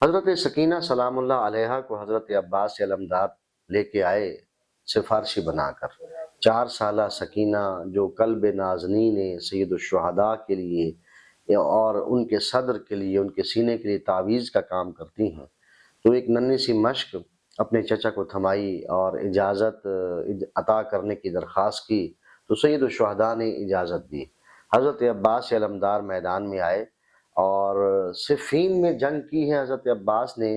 حضرت سکینہ سلام اللہ علیہا کو حضرت عباس سے علمدار لے کے آئے سفارشی بنا کر۔ 4 سالہ سکینہ جو قلب نازنین سید الشہداء کے لیے اور ان کے صدر کے لیے، ان کے سینے کے لیے تعویذ کا کام کرتی ہیں، تو ایک ننھی سی مشق اپنے چچا کو تھمائی اور اجازت عطا کرنے کی درخواست کی، تو سید الشہداء نے اجازت دی۔ حضرت عباس سے علمدار میدان میں آئے اور صفین میں جنگ کی ہے حضرت عباس نے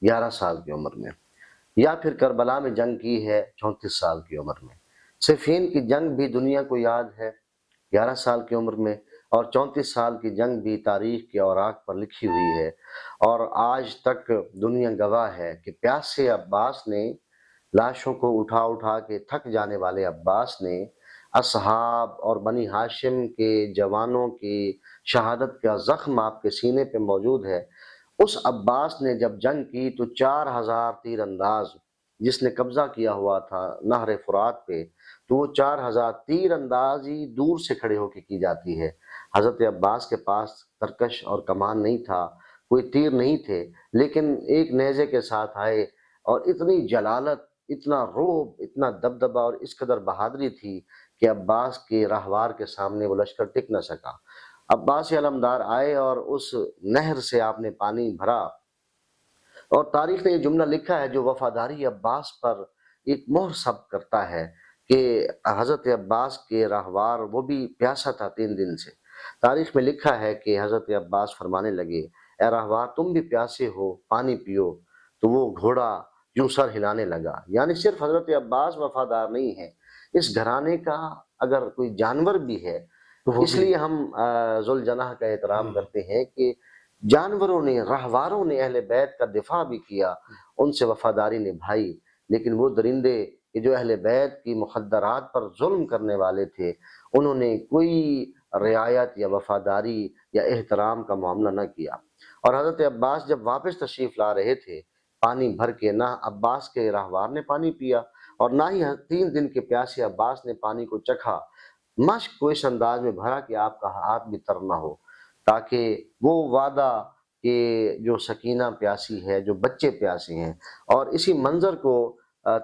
11 سال کی عمر میں، یا پھر کربلا میں جنگ کی ہے 34 سال کی عمر میں۔ صفین کی جنگ بھی دنیا کو یاد ہے 11 سال کی عمر میں، اور 34 سال کی جنگ بھی تاریخ کے اوراق پر لکھی ہوئی ہے، اور آج تک دنیا گواہ ہے کہ پیاسے عباس نے، لاشوں کو اٹھا اٹھا کے تھک جانے والے عباس نے، اصحاب اور بنی ہاشم کے جوانوں کی شہادت کا زخم آپ کے سینے پہ موجود ہے۔ اس عباس نے جب جنگ کی تو 4,000 تیر انداز، جس نے قبضہ کیا ہوا تھا نہر فرات پہ، تو وہ 4,000 تیر اندازی دور سے کھڑے ہو کے کی جاتی ہے۔ حضرت عباس کے پاس ترکش اور کمان نہیں تھا، کوئی تیر نہیں تھے، لیکن ایک نیزے کے ساتھ آئے، اور اتنی جلالت، اتنا رعب، اتنا دبدبہ اور اس قدر بہادری تھی کہ عباس کے رہوار کے سامنے وہ لشکر ٹک نہ سکا۔ عباس علمدار آئے اور اس نہر سے آپ نے پانی بھرا، اور تاریخ نے یہ جملہ لکھا ہے جو وفاداری عباس پر ایک مہر ثبت کرتا ہے کہ حضرت عباس کے رہوار وہ بھی پیاسا تھا 3 دن سے۔ تاریخ میں لکھا ہے کہ حضرت عباس فرمانے لگے، اے رہوار تم بھی پیاسے ہو، پانی پیو، تو وہ گھوڑا یوں سر ہلانے لگا۔ یعنی صرف حضرت عباس وفادار نہیں ہے، اس گھرانے کا اگر کوئی جانور بھی ہے، تو وہ اس بھی لیے ہم ذوالجناح کا احترام کرتے ہیں کہ جانوروں نے، رہواروں نے اہل بیت کا دفاع بھی کیا، ان سے وفاداری نبھائی، لیکن وہ درندے کہ جو اہل بیت کی مخدرات پر ظلم کرنے والے تھے، انہوں نے کوئی رعایت یا وفاداری یا احترام کا معاملہ نہ کیا۔ اور حضرت عباس جب واپس تشریف لا رہے تھے پانی بھر کے، نہ عباس کے رہوار نے پانی پیا، اور نہ ہی 3 دن کے پیاسے عباس نے پانی کو چکھا۔ مشق کو اس انداز میں بھرا کہ آپ کا ہاتھ بھی تر نہ ہو، تاکہ وہ وعدہ کہ جو سکینہ پیاسی ہے، جو بچے پیاسے ہیں۔ اور اسی منظر کو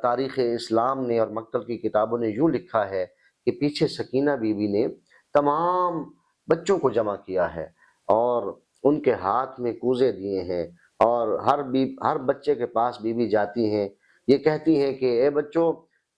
تاریخ اسلام نے اور مکتب کی کتابوں نے یوں لکھا ہے کہ پیچھے سکینہ بی بی نے تمام بچوں کو جمع کیا ہے اور ان کے ہاتھ میں کوزے دیے ہیں، اور ہر بچے کے پاس بی بی جاتی ہیں، یہ کہتی ہیں کہ اے بچوں،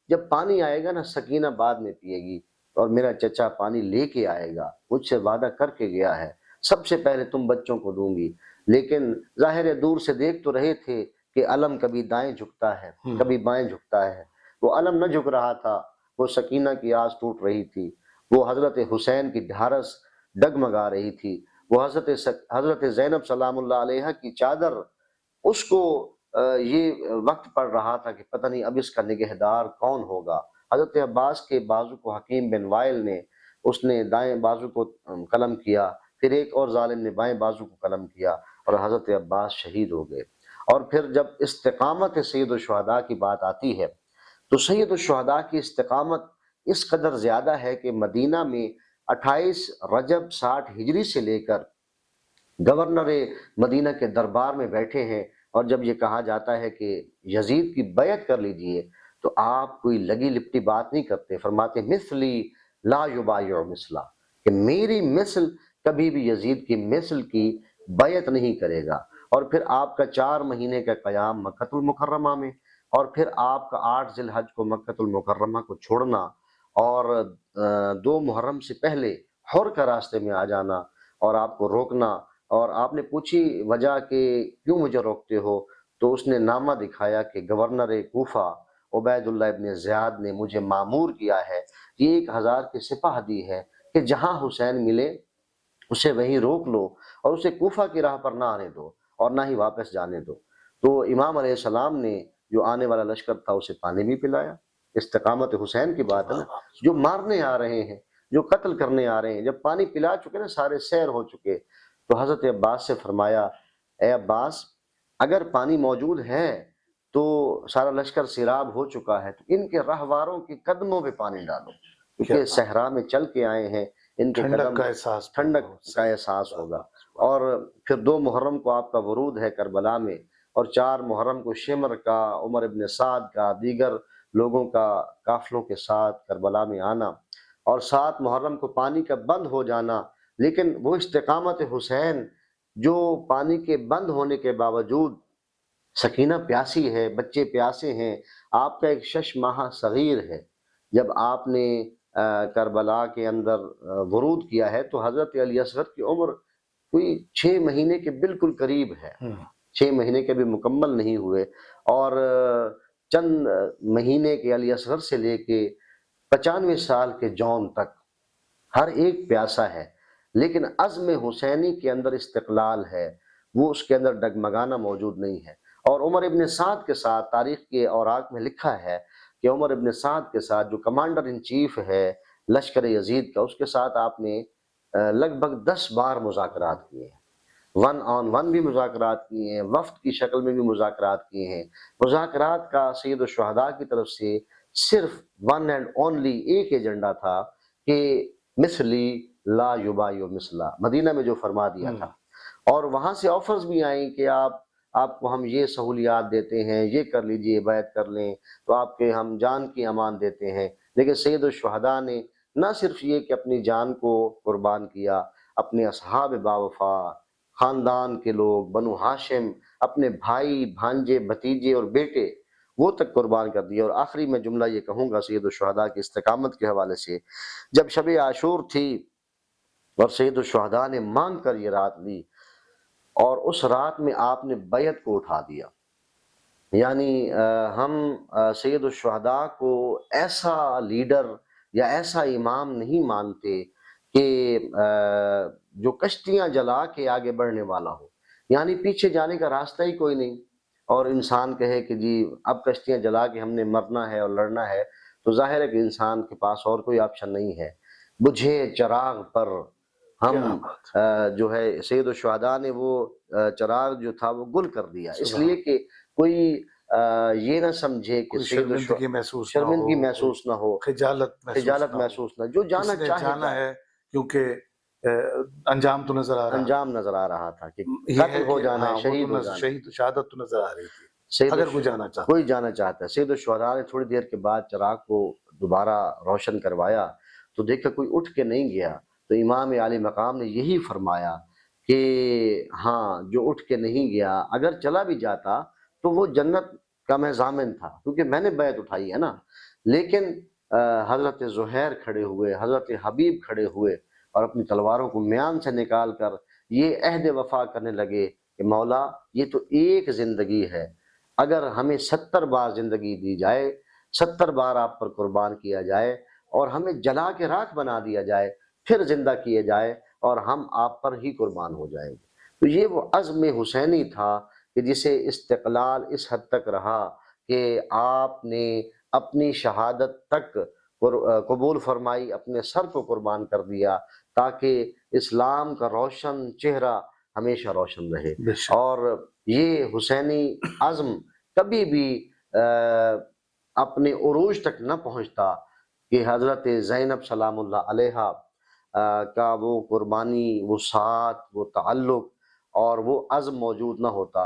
جب پانی آئے گا نا سکینہ بعد میں پیے گی، اور میرا چچا پانی لے کے آئے گا، مجھ سے وعدہ کر کے گیا ہے، سب سے پہلے تم بچوں کو دوں گی۔ لیکن ظاہر دور سے دیکھ تو رہے تھے کہ علم کبھی دائیں جھکتا ہے، کبھی بائیں جھکتا ہے، وہ علم نہ جھک رہا تھا، وہ سکینہ کی آس ٹوٹ رہی تھی، وہ حضرت حسین کی ڈھارس ڈگمگا رہی تھی، وہ حضرت زینب سلام اللہ علیہا کی چادر، اس کو یہ وقت پڑ رہا تھا کہ پتہ نہیں اب اس کا نگہدار کون ہوگا۔ حضرت عباس کے بازو کو حکیم بن وائل نے، اس نے دائیں بازو کو قلم کیا، پھر ایک اور ظالم نے بائیں بازو کو قلم کیا، اور حضرت عباس شہید ہو گئے۔ اور پھر جب استقامت سید الشہداء کی بات آتی ہے تو سید الشہداء کی استقامت اس قدر زیادہ ہے کہ مدینہ میں 28 رجب 60 ہجری سے لے کر گورنر مدینہ کے دربار میں بیٹھے ہیں، اور جب یہ کہا جاتا ہے کہ یزید کی بیعت کر لیجئے تو آپ کوئی لگی لپٹی بات نہیں کرتے، فرماتے مثلی لا یبایع مثلا، کہ میری مثل کبھی بھی یزید کی مثل کی بیعت نہیں کرے گا۔ اور پھر آپ کا 4 مہینے کا قیام مکۃ المکرمہ میں، اور پھر آپ کا 8 ذی الحج کو مکۃ المکرمہ کو چھوڑنا، اور 2 محرم سے پہلے حر کا راستے میں آ جانا اور آپ کو روکنا، اور آپ نے پوچھی وجہ کہ کیوں مجھے روکتے ہو، تو اس نے نامہ دکھایا کہ گورنر کوفہ عبید اللہ ابن زیاد نے مجھے مامور کیا ہے، یہ 1000 کی سپاہ دی ہے کہ جہاں حسین ملے اسے وہیں روک لو، اور اسے کوفہ کی راہ پر نہ آنے دو اور نہ ہی واپس جانے دو۔ تو امام علیہ السلام نے جو آنے والا لشکر تھا اسے پانی بھی پلایا۔ استقامت حسین کی بات ہے نا، جو مارنے آ رہے ہیں، جو قتل کرنے آ رہے ہیں، جب پانی پلا چکے نا، سارے سیر ہو چکے، تو حضرت عباس سے فرمایا، اے عباس، اگر پانی موجود ہے تو سارا لشکر سیراب ہو چکا ہے، تو ان کے رہواروں کے قدموں پہ پانی ڈالو، کیونکہ صحرا میں چل کے آئے ہیں، ان کے ٹھنڈک قدم کا احساس ٹھنڈک کا احساس ہوگا۔ اور پھر 2 محرم کو آپ کا ورود ہے کربلا میں، اور 4 محرم کو شمر کا، عمر ابن سعد کا، دیگر لوگوں کا قافلوں کے ساتھ کربلا میں آنا، اور 7 محرم کو پانی کا بند ہو جانا، لیکن وہ استقامت حسین جو پانی کے بند ہونے کے باوجود، سکینہ پیاسی ہے، بچے پیاسے ہیں، آپ کا ایک 6 ماہ صغیر ہے، جب آپ نے کربلا کے اندر ورود کیا ہے تو حضرت علی اصغر کی عمر کوئی 6 مہینے کے بالکل قریب ہے، 6 مہینے کے بھی مکمل نہیں ہوئے، اور چند مہینے کے علی اصغر سے لے کے 95 سال کے جون تک ہر ایک پیاسا ہے، لیکن عزم حسینی کے اندر استقلال ہے، وہ اس کے اندر ڈگمگانا موجود نہیں ہے۔ اور عمر ابن سعد کے ساتھ تاریخ کے اوراق میں لکھا ہے کہ عمر ابن سعد کے ساتھ جو کمانڈر ان چیف ہے لشکر یزید کا، اس کے ساتھ آپ نے لگ بھگ 10 بار مذاکرات کیے ہیں، 1 on 1 بھی مذاکرات کیے ہیں، وفد کی شکل میں بھی مذاکرات کیے ہیں۔ مذاکرات کا سید الشہداء کی طرف سے صرف 1 and only ایک ایجنڈا تھا کہ مثلی لا یبایع مثلا، مدینہ میں جو فرما دیا تھا، اور وہاں سے آفرز بھی آئیں کہ آپ کو ہم یہ سہولیات دیتے ہیں، یہ کر لیجئے، بیعت کر لیں تو آپ کے ہم جان کی امان دیتے ہیں، لیکن سید الشہداء نے نہ صرف یہ کہ اپنی جان کو قربان کیا، اپنے اصحاب باوفا، خاندان کے لوگ، بنو ہاشم، اپنے بھائی، بھانجے، بھتیجے اور بیٹے وہ تک قربان کر دیا۔ اور آخری میں جملہ یہ کہوں گا سید الشہداء کی استقامت کے حوالے سے، جب شب عاشور تھی اور سید الشہداء نے مانگ کر یہ رات لی، اور اس رات میں آپ نے بیعت کو اٹھا دیا، یعنی ہم سید الشہداء کو ایسا لیڈر یا ایسا امام نہیں مانتے کہ جو کشتیاں جلا کے آگے بڑھنے والا ہو، یعنی پیچھے جانے کا راستہ ہی کوئی نہیں، اور انسان کہے کہ جی اب کشتیاں جلا کے ہم نے مرنا ہے اور لڑنا ہے، تو ظاہر ہے کہ انسان کے پاس اور کوئی آپشن نہیں ہے۔ بجھے چراغ پر ہم جو ہے سید الشہداء نے وہ چراغ جو تھا وہ گل کر دیا، اس لیے کہ کوئی یہ نہ سمجھے کہ شرمندگی محسوس نہ ہو، خجالت محسوس نہ، جو جانا چاہے ہے، کیونکہ انجام تو نظر آ رہا، انجام نظر آ رہا تھا کہ قتل ہو جانا ہے، شہید ہو جانا ہے، شہادت تو نظر آ رہی تھی، اگر کوئی جانا چاہتا ہے۔ سید الشہداء نے تھوڑی دیر کے بعد چراغ کو دوبارہ روشن کروایا تو دیکھا کوئی اٹھ کے نہیں گیا، تو امام عالی مقام نے یہی فرمایا کہ ہاں جو اٹھ کے نہیں گیا اگر چلا بھی جاتا تو وہ جنت کا میں ضامن تھا، کیونکہ میں نے بیعت اٹھائی ہے نا۔ لیکن حضرت زہیر کھڑے ہوئے، حضرت حبیب کھڑے ہوئے، اور اپنی تلواروں کو میان سے نکال کر یہ عہد وفا کرنے لگے کہ مولا یہ تو ایک زندگی ہے، اگر ہمیں 70 بار زندگی دی جائے، 70 بار آپ پر قربان کیا جائے، اور ہمیں جلا کے راکھ بنا دیا جائے، پھر زندہ کیے جائے، اور ہم آپ پر ہی قربان ہو جائیں گے۔ تو یہ وہ عزم حسینی تھا کہ جسے استقلال اس حد تک رہا کہ آپ نے اپنی شہادت تک قبول فرمائی، اپنے سر کو قربان کر دیا تاکہ اسلام کا روشن چہرہ ہمیشہ روشن رہے۔ اور یہ حسینی عزم کبھی بھی اپنے عروج تک نہ پہنچتا کہ حضرت زینب سلام اللہ علیہا کا وہ قربانی، وہ ساتھ، وہ تعلق اور وہ عزم موجود نہ ہوتا۔